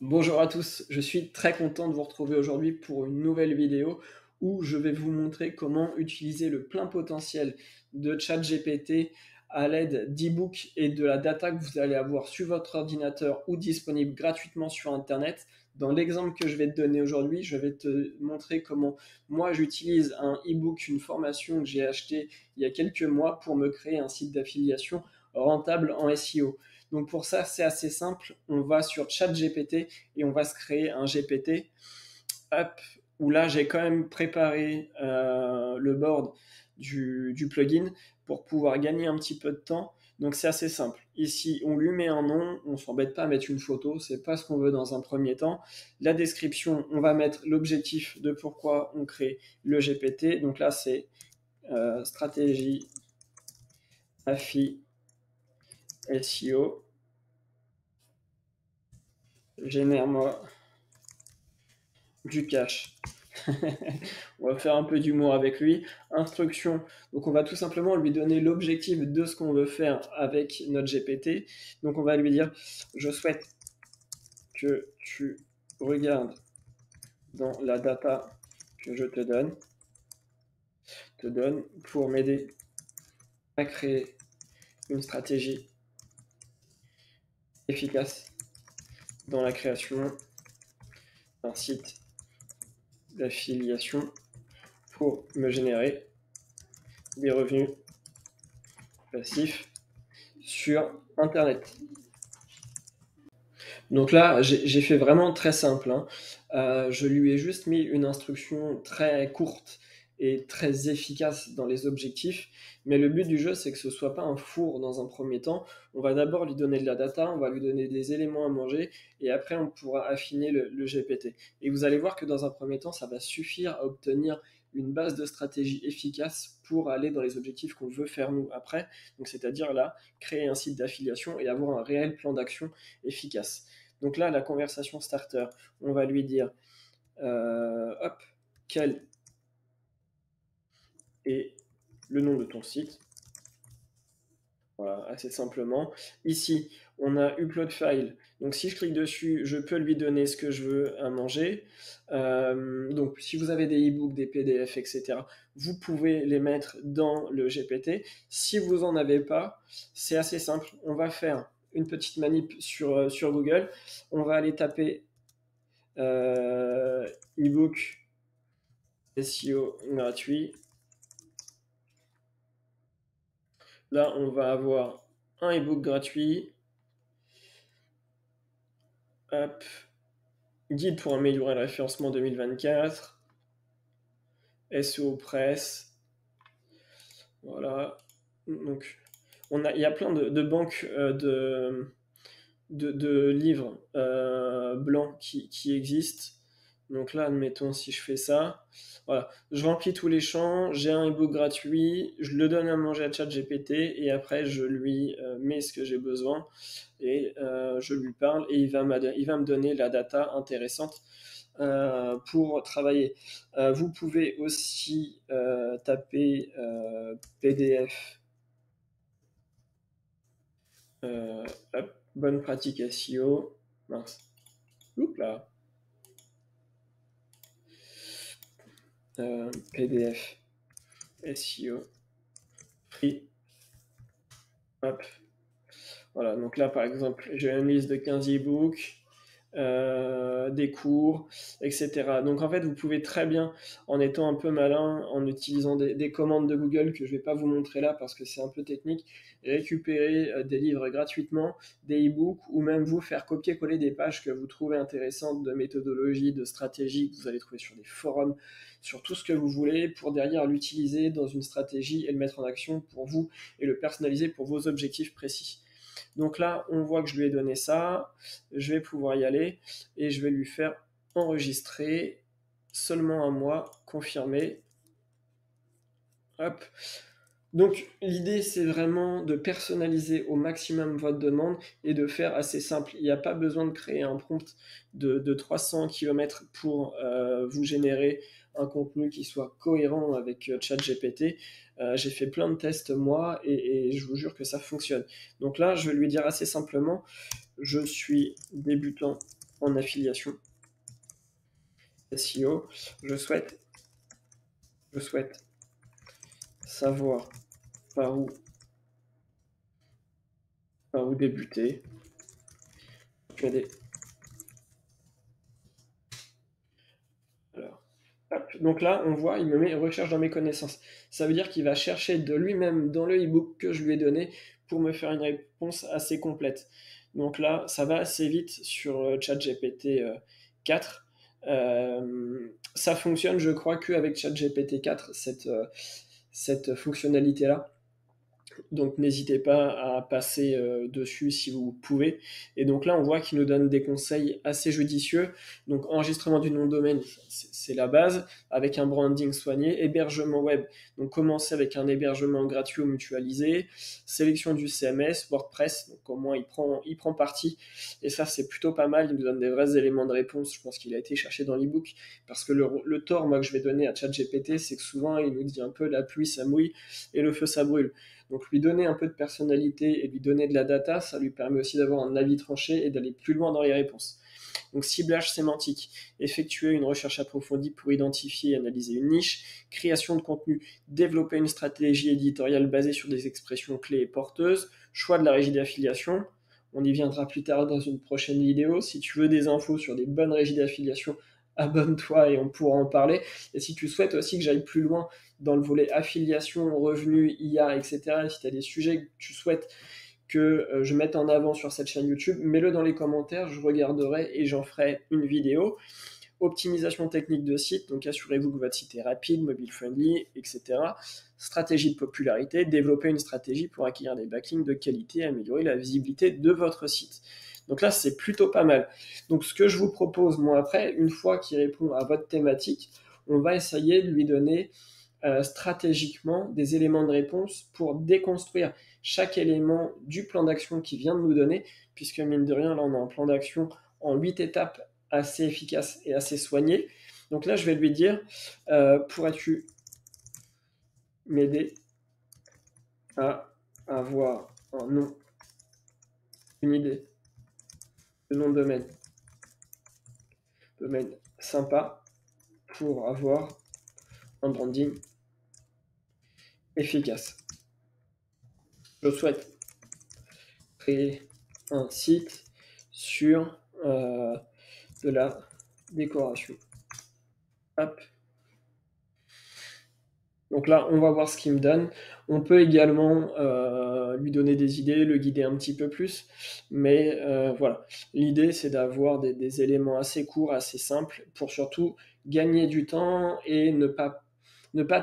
Bonjour à tous, je suis très content de vous retrouver aujourd'hui pour une nouvelle vidéo où je vais vous montrer comment utiliser le plein potentiel de ChatGPT à l'aide d'e-books et de la data que vous allez avoir sur votre ordinateur ou disponible gratuitement sur Internet. Dans l'exemple que je vais te donner aujourd'hui, je vais te montrer comment moi j'utilise un e-book, une formation que j'ai acheté il y a quelques mois pour me créer un site d'affiliation rentable en SEO. Donc pour ça, c'est assez simple. On va sur ChatGPT et on va se créer un GPT. Hop, où là, j'ai quand même préparé le board du plugin pour pouvoir gagner un petit peu de temps. Donc c'est assez simple. Ici, on lui met un nom, on s'embête pas à mettre une photo, c'est pas ce qu'on veut dans un premier temps. La description, on va mettre l'objectif de pourquoi on crée le GPT. Donc là, c'est stratégie AFI SEO. Génère-moi du cash. On va faire un peu d'humour avec lui. Instruction. Donc on va tout simplement lui donner l'objectif de ce qu'on veut faire avec notre GPT. Donc on va lui dire, je souhaite que tu regardes dans la data que je te donne pour m'aider à créer une stratégie efficace dans la création d'un site d'affiliation pour me générer des revenus passifs sur Internet. Donc là, j'ai fait vraiment très simple, hein. Je lui ai juste mis une instruction très courte et très efficace dans les objectifs. Mais le but du jeu, c'est que ce soit pas un four dans un premier temps. On va d'abord lui donner de la data, on va lui donner des éléments à manger, et après on pourra affiner le GPT. Et vous allez voir que dans un premier temps, ça va suffire à obtenir une base de stratégie efficace pour aller dans les objectifs qu'on veut faire nous après. Donc c'est-à-dire là, créer un site d'affiliation et avoir un réel plan d'action efficace. Donc là, la conversation starter, on va lui dire, hop, quel est le nom de ton site. Voilà, assez simplement. Ici, on a upload file. Donc si je clique dessus, je peux lui donner ce que je veux à manger. Donc si vous avez des e-books, des PDF, etc., vous pouvez les mettre dans le GPT. Si vous n'en avez pas, c'est assez simple. On va faire une petite manip sur Google. On va aller taper e-book SEO gratuit. Là, on va avoir un e-book gratuit. Hop. Guide pour améliorer le référencement 2024. SEO Press. Voilà. Donc, il y a plein de banques de livres blancs qui existent. Donc là, admettons, si je fais ça, voilà, je remplis tous les champs, j'ai un ebook gratuit, je le donne à manger à ChatGPT et après je lui mets ce que j'ai besoin et je lui parle et il va me donner la data intéressante pour travailler. Vous pouvez aussi taper PDF, hop, bonne pratique SEO, mince, oups là. PDF SEO free. Hop. Voilà, donc là par exemple, j'ai une liste de 15 e-books, des cours, etc. Donc en fait, vous pouvez très bien, en étant un peu malin, en utilisant des commandes de Google que je ne vais pas vous montrer là parce que c'est un peu technique, récupérer des livres gratuitement, des e-books, ou même vous faire copier-coller des pages que vous trouvez intéressantes de méthodologie, de stratégie que vous allez trouver sur des forums, sur tout ce que vous voulez, pour derrière l'utiliser dans une stratégie et le mettre en action pour vous et le personnaliser pour vos objectifs précis. Donc là, on voit que je lui ai donné ça, je vais pouvoir y aller et je vais lui faire enregistrer seulement un mois, confirmer. Hop. Donc l'idée, c'est vraiment de personnaliser au maximum votre demande et de faire assez simple. Il n'y a pas besoin de créer un prompt de 300 km pour vous générer un contenu qui soit cohérent avec ChatGPT. J'ai fait plein de tests moi et je vous jure que ça fonctionne. Donc là, je vais lui dire assez simplement, je suis débutant en affiliation SEO. Je souhaite savoir par où débuter. Alors, hop. Donc là, on voit, il me met recherche dans mes connaissances. Ça veut dire qu'il va chercher de lui-même dans le e-book que je lui ai donné pour me faire une réponse assez complète. Donc là, ça va assez vite sur ChatGPT 4. Ça fonctionne, je crois, qu'avec ChatGPT 4, cette fonctionnalité-là. Donc n'hésitez pas à passer dessus si vous pouvez. Et donc là, on voit qu'il nous donne des conseils assez judicieux. Donc enregistrement du nom de domaine, c'est la base, avec un branding soigné. Hébergement web, donc commencer avec un hébergement gratuit ou mutualisé. Sélection du CMS, WordPress, donc au moins il prend parti. Et ça, c'est plutôt pas mal. Il nous donne des vrais éléments de réponse. Je pense qu'il a été cherché dans l'ebook. Parce que le tort, moi, que je vais donner à ChatGPT, c'est que souvent, il nous dit un peu la pluie, ça mouille et le feu, ça brûle. Donc lui donner un peu de personnalité et lui donner de la data, ça lui permet aussi d'avoir un avis tranché et d'aller plus loin dans les réponses. Donc ciblage sémantique, effectuer une recherche approfondie pour identifier et analyser une niche, création de contenu, développer une stratégie éditoriale basée sur des expressions clés et porteuses, choix de la régie d'affiliation. On y viendra plus tard dans une prochaine vidéo. Si tu veux des infos sur des bonnes régies d'affiliation, abonne-toi et on pourra en parler. Et si tu souhaites aussi que j'aille plus loin dans le volet affiliation, revenus, IA, etc., et si tu as des sujets que tu souhaites que je mette en avant sur cette chaîne YouTube, mets-le dans les commentaires, je regarderai et j'en ferai une vidéo. Optimisation technique de site, donc assurez-vous que votre site est rapide, mobile friendly, etc. Stratégie de popularité, développer une stratégie pour acquérir des backlinks de qualité, améliorer la visibilité de votre site. Donc là, c'est plutôt pas mal. Donc ce que je vous propose, moi après, une fois qu'il répond à votre thématique, on va essayer de lui donner stratégiquement des éléments de réponse pour déconstruire chaque élément du plan d'action qu'il vient de nous donner, puisque mine de rien, là on a un plan d'action en 8 étapes assez efficace et assez soigné. Donc là, je vais lui dire, pourrais-tu m'aider à avoir un nom, une idée de nom de domaine sympa pour avoir un branding efficace. Je souhaite créer un site sur de la décoration. Hop. Donc là, on va voir ce qu'il me donne. On peut également lui donner des idées, le guider un petit peu plus. Mais voilà, l'idée, c'est d'avoir des éléments assez courts, assez simples, pour surtout gagner du temps et ne pas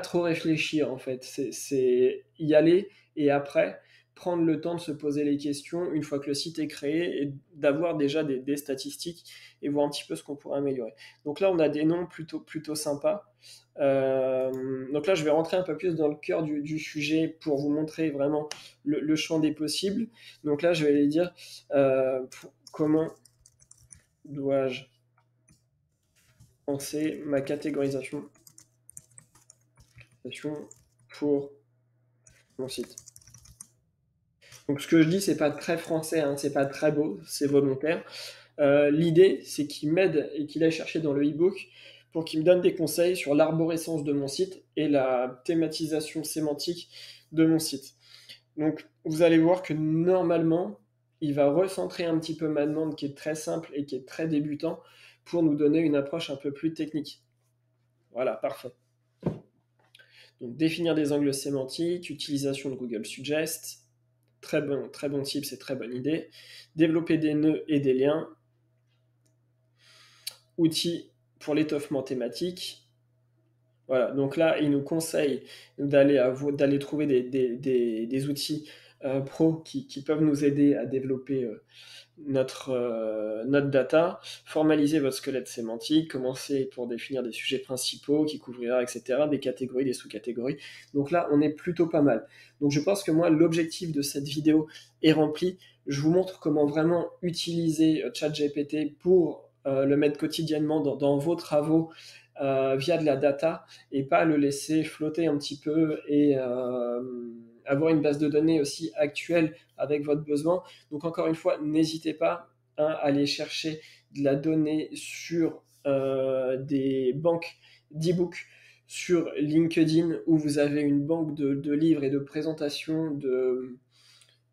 trop réfléchir, en fait. C'est y aller et après, prendre le temps de se poser les questions une fois que le site est créé et d'avoir déjà des statistiques et voir un petit peu ce qu'on pourrait améliorer. Donc là, on a des noms plutôt sympas. Donc là, je vais rentrer un peu plus dans le cœur du sujet pour vous montrer vraiment le champ des possibles. Donc là, je vais aller dire comment dois-je penser ma catégorisation pour mon site. Donc ce que je dis, c'est pas très français, hein, c'est pas très beau, c'est volontaire. L'idée, c'est qu'il m'aide et qu'il aille chercher dans le e-book pour qu'il me donne des conseils sur l'arborescence de mon site et la thématisation sémantique de mon site. Donc, vous allez voir que normalement, il va recentrer un petit peu ma demande qui est très simple et qui est très débutant pour nous donner une approche un peu plus technique. Voilà, parfait. Donc, définir des angles sémantiques, utilisation de Google Suggest, très bon type, c'est très bonne idée. Développer des nœuds et des liens. Outils pour l'étoffement thématique. Voilà, donc là, il nous conseille d'aller trouver des outils pro qui peuvent nous aider à développer notre data, formaliser votre squelette sémantique, commencer pour définir des sujets principaux qui couvrira, etc., des catégories, des sous-catégories. Donc là, on est plutôt pas mal. Donc je pense que moi, l'objectif de cette vidéo est rempli. Je vous montre comment vraiment utiliser ChatGPT pour le mettre quotidiennement dans vos travaux via de la data et pas le laisser flotter un petit peu et avoir une base de données aussi actuelle avec votre besoin. Donc encore une fois, n'hésitez pas aller chercher de la donnée sur des banques d'e-books sur LinkedIn où vous avez une banque de livres et de présentations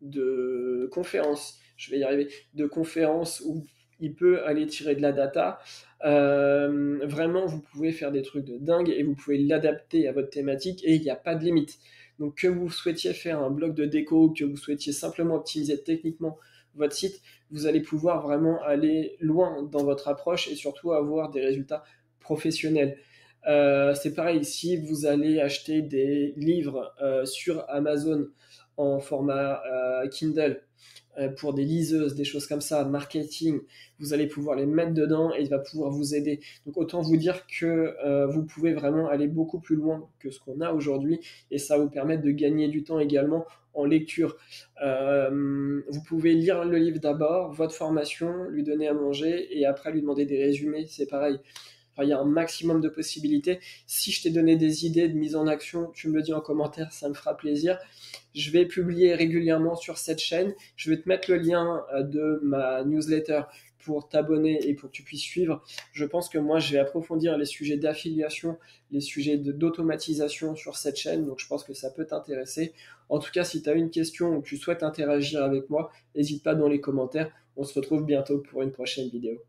de conférences, je vais y arriver, de conférences où il peut aller tirer de la data. Vraiment, vous pouvez faire des trucs de dingue et vous pouvez l'adapter à votre thématique et il n'y a pas de limite. Donc que vous souhaitiez faire un blog de déco, que vous souhaitiez simplement optimiser techniquement votre site, vous allez pouvoir vraiment aller loin dans votre approche et surtout avoir des résultats professionnels. C'est pareil, si vous allez acheter des livres sur Amazon en format Kindle pour des liseuses, des choses comme ça, marketing, vous allez pouvoir les mettre dedans et il va pouvoir vous aider. Donc autant vous dire que vous pouvez vraiment aller beaucoup plus loin que ce qu'on a aujourd'hui et ça va vous permettre de gagner du temps également en lecture. Vous pouvez lire le livre d'abord, votre formation, lui donner à manger et après lui demander des résumés, c'est pareil. Enfin, il y a un maximum de possibilités. Si je t'ai donné des idées de mise en action, tu me le dis en commentaire, ça me fera plaisir. Je vais publier régulièrement sur cette chaîne. Je vais te mettre le lien de ma newsletter pour t'abonner et pour que tu puisses suivre. Je pense que moi, je vais approfondir les sujets d'affiliation, les sujets d'automatisation sur cette chaîne. Donc, je pense que ça peut t'intéresser. En tout cas, si tu as une question ou que tu souhaites interagir avec moi, n'hésite pas dans les commentaires. On se retrouve bientôt pour une prochaine vidéo.